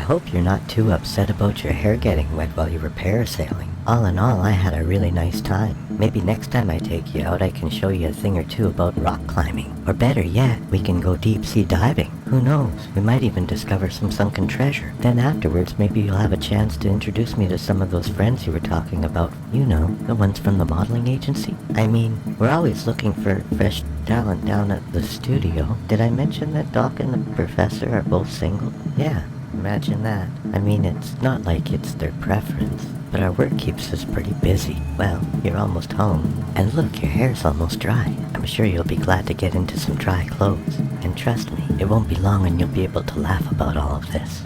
hope you're not too upset about your hair getting wet while you were parasailing. All in all, I had a really nice time. Maybe next time I take you out, I can show you a thing or two about rock climbing. Or better yet, we can go deep sea diving. Who knows? We might even discover some sunken treasure. Then afterwards, maybe you'll have a chance to introduce me to some of those friends you were talking about. You know, the ones from the modeling agency. I mean, we're always looking for fresh talent down at the studio. Did I mention that Doc and the professor are both single? Yeah, imagine that. I mean, it's not like it's their preference, but our work keeps us pretty busy. Well, you're almost home. And look, your hair's almost dry. I'm sure you'll be glad to get into some dry clothes. And trust me, it won't be long and you'll be able to laugh about all of this.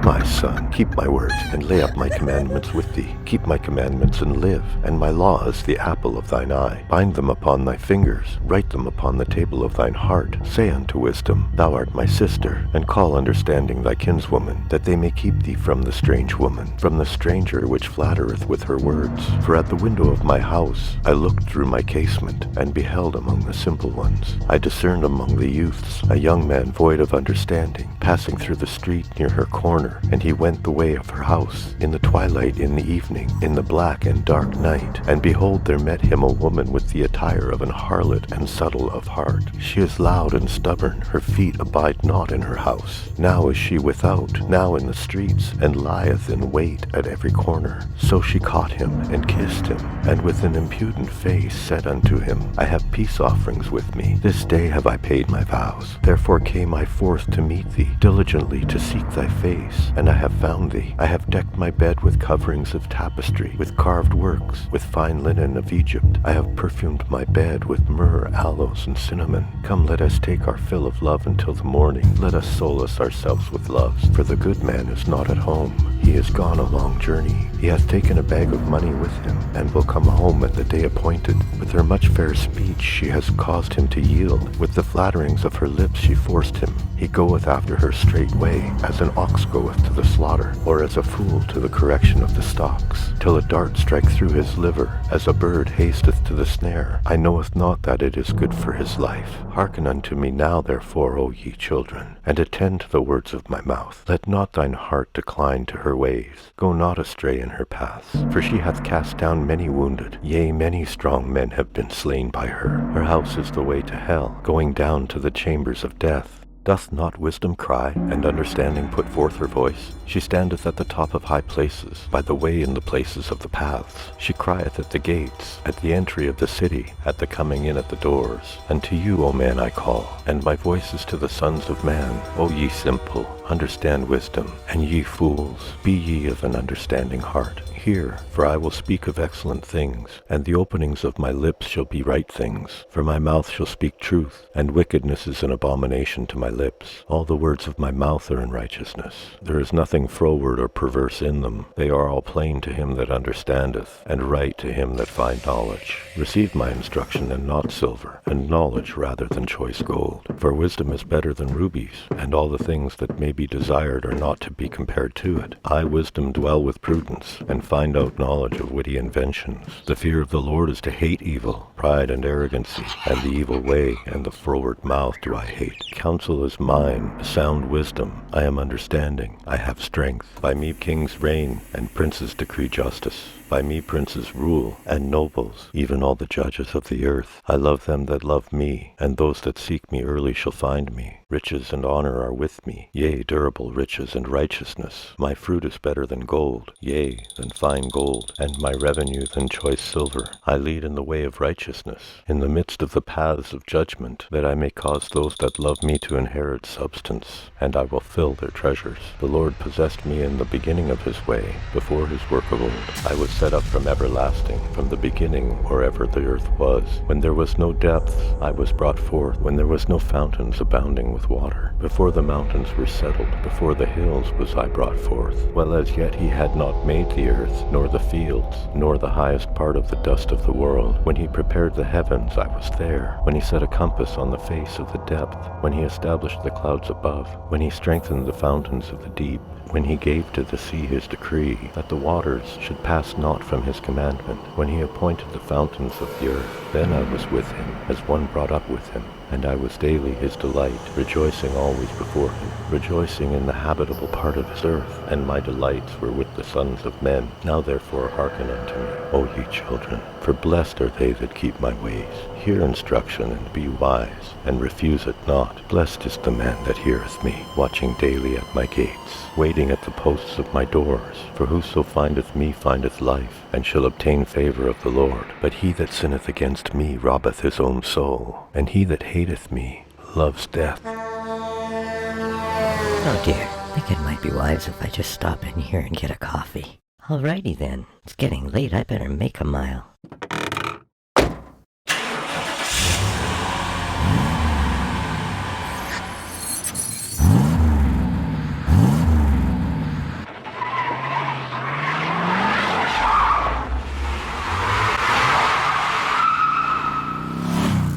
My son, keep my words, and lay up my commandments with thee. Keep my commandments and live, and my law is the apple of thine eye. Bind them upon thy fingers, write them upon the table of thine heart. Say unto wisdom, Thou art my sister, and call understanding thy kinswoman, that they may keep thee from the strange woman, from the stranger which flattereth with her words. For at the window of my house I looked through my casement, and beheld among the simple ones. I discerned among the youths a young man void of understanding, passing through the street near her corner, and he went the way of her house, in the twilight, in the evening, in the black and dark night. And behold, there met him a woman with the attire of an harlot and subtle of heart. She is loud and stubborn, her feet abide not in her house. Now is she without, now in the streets, and lieth in wait at every corner. So she caught him, and kissed him, and with an impudent face said unto him, I have peace offerings with me. This day have I paid my vows. Therefore came I forth to meet thee, diligently to seek thy face. And I have found thee. I have decked my bed with coverings of tapestry, with carved works, with fine linen of Egypt. I have perfumed my bed with myrrh, aloes, and cinnamon. Come, let us take our fill of love until the morning. Let us solace ourselves with loves, for the good man is not at home. He is gone a long journey. He hath taken a bag of money with him, and will come home at the day appointed. With her much fair speech she has caused him to yield. With the flatterings of her lips she forced him. He goeth after her straightway, as an ox goeth to the slaughter, or as a fool to the correction of the stocks, till a dart strike through his liver, as a bird hasteth to the snare. I knoweth not that it is good for his life. Hearken unto me now, therefore, O ye children, and attend to the words of my mouth. Let not thine heart decline to her ways. Go not astray in her paths, for she hath cast down many wounded. Yea, many strong men have been slain by her. Her house is the way to hell, going down to the chambers of death. Doth not wisdom cry, and understanding put forth her voice? She standeth at the top of high places, by the way in the places of the paths. She crieth at the gates, at the entry of the city, at the coming in at the doors. Unto you, O man, I call, and my voice is to the sons of man. O ye simple, understand wisdom, and ye fools, be ye of an understanding heart. Hear, for I will speak of excellent things, and the openings of my lips shall be right things. For my mouth shall speak truth, and wickedness is an abomination to my lips. All the words of my mouth are in righteousness. There is nothing froward or perverse in them. They are all plain to him that understandeth, and right to him that find knowledge. Receive my instruction, and not silver, and knowledge rather than choice gold. For wisdom is better than rubies, and all the things that may be desired are not to be compared to it. I, wisdom, dwell with prudence, and find out knowledge of witty inventions. The fear of the Lord is to hate evil, pride and arrogancy, and the evil way, and the froward mouth do I hate. Counsel is mine, sound wisdom. I am understanding, I have strength. By me kings reign, and princes decree justice. By me princes rule, and nobles, even all the judges of the earth. I love them that love me, and those that seek me early shall find me. Riches and honor are with me, yea, durable riches and righteousness. My fruit is better than gold, yea, than fine gold, and my revenue than choice silver. I lead in the way of righteousness, in the midst of the paths of judgment, that I may cause those that love me to inherit substance, and I will fill their treasures. The Lord possessed me in the beginning of his way, before his work of old. I was set up from everlasting, from the beginning, or ever the earth was. When there was no depth, I was brought forth, when there was no fountains abounding with water. Before the mountains were settled, before the hills was I brought forth. While as yet he had not made the earth, nor the fields, nor the highest part of the dust of the world. When he prepared the heavens, I was there. When he set a compass on the face of the depth, when he established the clouds above, when he strengthened the fountains of the deep, when he gave to the sea his decree, that the waters should pass not from his commandment, when he appointed the fountains of the earth, then I was with him, as one brought up with him, and I was daily his delight, rejoicing always before him, rejoicing in the habitable part of his earth, and my delights were with the sons of men. Now therefore hearken unto me, O ye children, for blessed are they that keep my ways. Hear instruction, and be wise, and refuse it not. Blessed is the man that heareth me, watching daily at my gates, waiting at the posts of my doors. For whoso findeth me findeth life, and shall obtain favor of the Lord. But he that sinneth against me robbeth his own soul, and he that hateth me loves death. Oh dear, I think it might be wise if I just stop in here and get a coffee. Alrighty then, it's getting late, I better make a mile.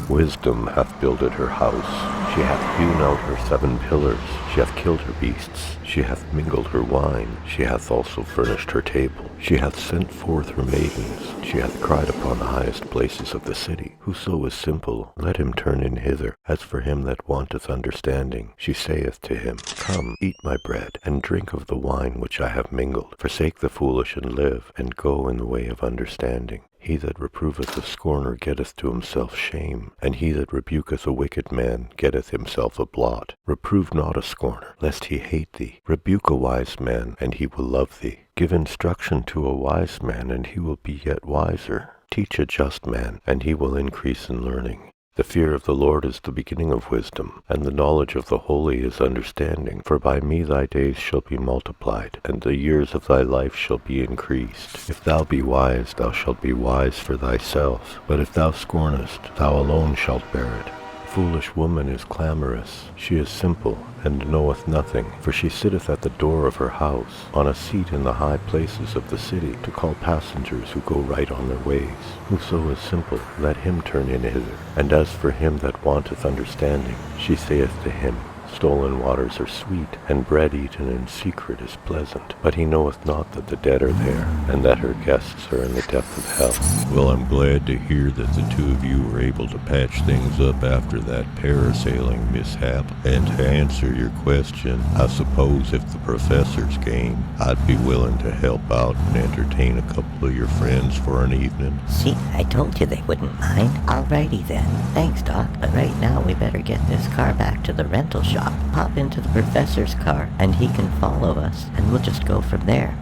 Wisdom hath builded her house, she hath hewn out her 7 pillars, she hath killed her beasts, she hath mingled her wine, she hath also furnished her table, she hath sent forth her maidens, she hath cried upon the highest places of the city. Whoso is simple, let him turn in hither. As for him that wanteth understanding, she saith to him, Come, eat my bread, and drink of the wine which I have mingled. Forsake the foolish and live, and go in the way of understanding. He that reproveth a scorner getteth to himself shame, and he that rebuketh a wicked man getteth himself a blot. Reprove not a scorner, lest he hate thee. Rebuke a wise man, and he will love thee. Give instruction to a wise man, and he will be yet wiser. Teach a just man, and he will increase in learning. The fear of the Lord is the beginning of wisdom, and the knowledge of the holy is understanding. For by me thy days shall be multiplied, and the years of thy life shall be increased. If thou be wise, thou shalt be wise for thyself. But if thou scornest, thou alone shalt bear it. Foolish woman is clamorous, she is simple, and knoweth nothing. For she sitteth at the door of her house, on a seat in the high places of the city, to call passengers who go right on their ways. Whoso is simple, let him turn in hither. And as for him that wanteth understanding, she saith to him, Stolen waters are sweet, and bread eaten in secret is pleasant. But he knoweth not that the dead are there, and that her guests are in the depth of hell. Well, I'm glad to hear that the two of you were able to patch things up after that parasailing mishap. And to answer your question, I suppose if the professor's game, I'd be willing to help out and entertain a couple of your friends for an evening. See, I told you they wouldn't mind. Alrighty then. Thanks, Doc. But right now we better get this car back to the rental shop. Hop into the professor's car, and he can follow us, and we'll just go from there.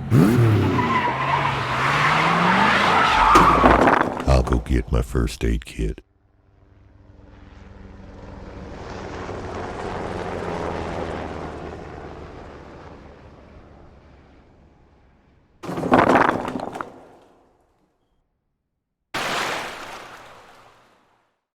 I'll go get my first aid kit.